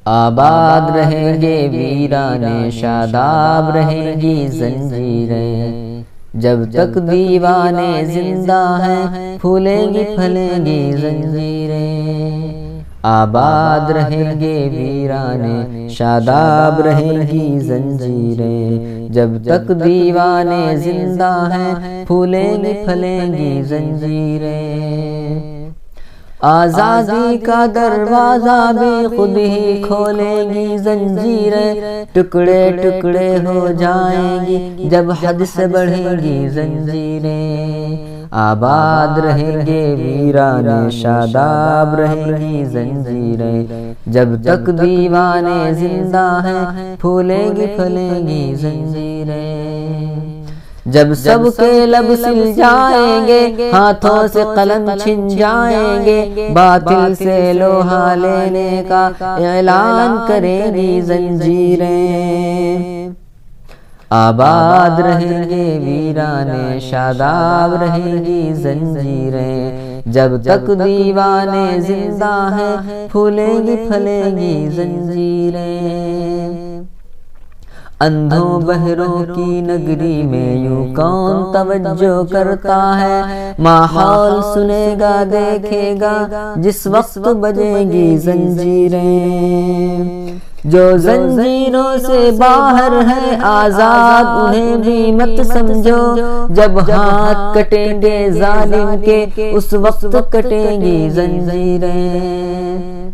آباد رہیں گے ویرانے شاداب رہیں گی زنجیریں، جب تک دیوانے زندہ ہیں پھولیں گی پھلیں گی زنجیریں۔ آباد رہیں گے ویرانے شاداب رہیں گی زنجیریں، جب تک دیوانے زندہ ہیں پھولیں گی پھلیں گی زنجیریں۔ آزادی کا دروازہ بھی خود ہی کھولیں گی زنجیریں، ٹکڑے ٹکڑے ہو جائیں گی جب حد سے بڑھیں گی زنجیریں۔ آباد رہیں گے ویرانے شاداب رہیں گی زنجیریں، جب تک دیوانے زندہ ہیں پھولیں گی پھلیں گی زنجیریں۔ جب سب کے لب سل جائیں گے ہاتھوں سے قلم چھن جائیں گے، باطل سے لوہا لینے کا اعلان کریں گی زنجیریں۔ آباد رہیں گے ویرانے شاداب رہیں گی زنجیریں، جب تک دیوانے زندہ ہیں پھولیں گی پھلیں گی زنجیریں۔ اندھوں بہروں کی نگری میں یوں کون توجہ کرتا ہے، ماحول سنے گا دیکھے گا جس وقت بجیں گی زنجیریں۔ جو زنجیروں سے باہر ہے آزاد انہیں بھی مت سمجھو، جب ہاتھ کٹیں گے ظالم کے اس وقت کٹیں گی زنجیریں۔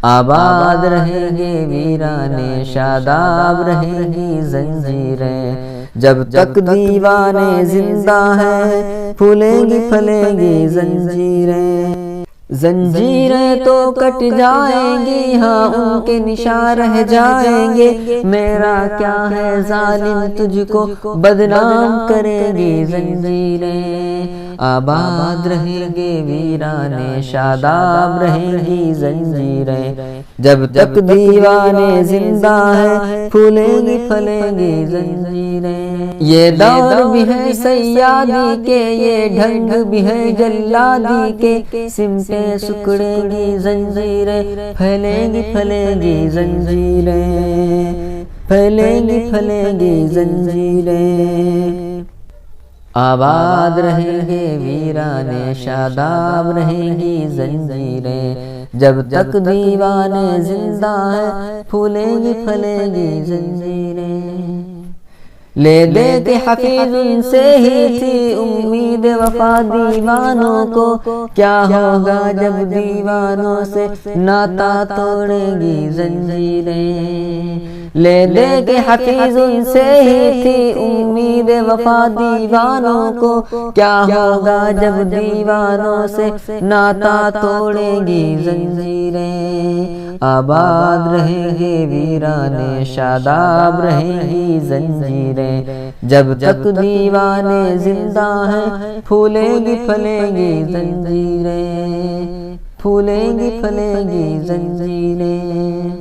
آباد رہیں گے ویرانے شاداب رہیں گی زنجیریں، جب تک دیوانے زندہ ہیں پھولیں گی پھلیں گی زنجیریں۔ زنجیریں تو کٹ جائیں گی ہاں ان کے نشان رہ جائیں گے، میرا کیا ہے ظالم تجھ کو بدنام کریں گی زنجیریں۔ آباد رہیں گے ویرانے شاداب رہیں گی زنجیریں، جب تک دیوانے زندہ ہیں پھولیں گی پھلیں گی زنجیریں۔ یہ دور بھی ہے سیادی کے، یہ ڈھنگ بھی ہے جلادی کے، سمتیں سکڑیں گی زنجیریں، پھیلیں گی پھلیں گی زنجیریں، پھیلیں گی پھلیں گی زنجیریں۔ آباد رہیں گے ویرانے شاداب رہیں گی زنجیریں، جب تک دیوانے زندہ ہیں پھولیں گی پھلیں گی زنجیریں۔ لے دے کے حفیظ ان سے ہی تھی امید وفا دیوانوں کو، کیا ہوگا جب دیوانوں سے ناتا توڑیں گی زنجیریں۔ لے دے کے حفیظ ان سے ہی تھی امید وفا دیوانوں کو، کیا ہوگا جب دیوانوں سے ناتا توڑیں گی زنجیریں۔ آباد رہیں گے ویرانے شاداب رہیں گی زنجیریں، جب تک دیوانے زندہ ہیں پھولیں گی پھلیں گی زنجیریں، پھولیں گی پھلیں گی زنجیریں۔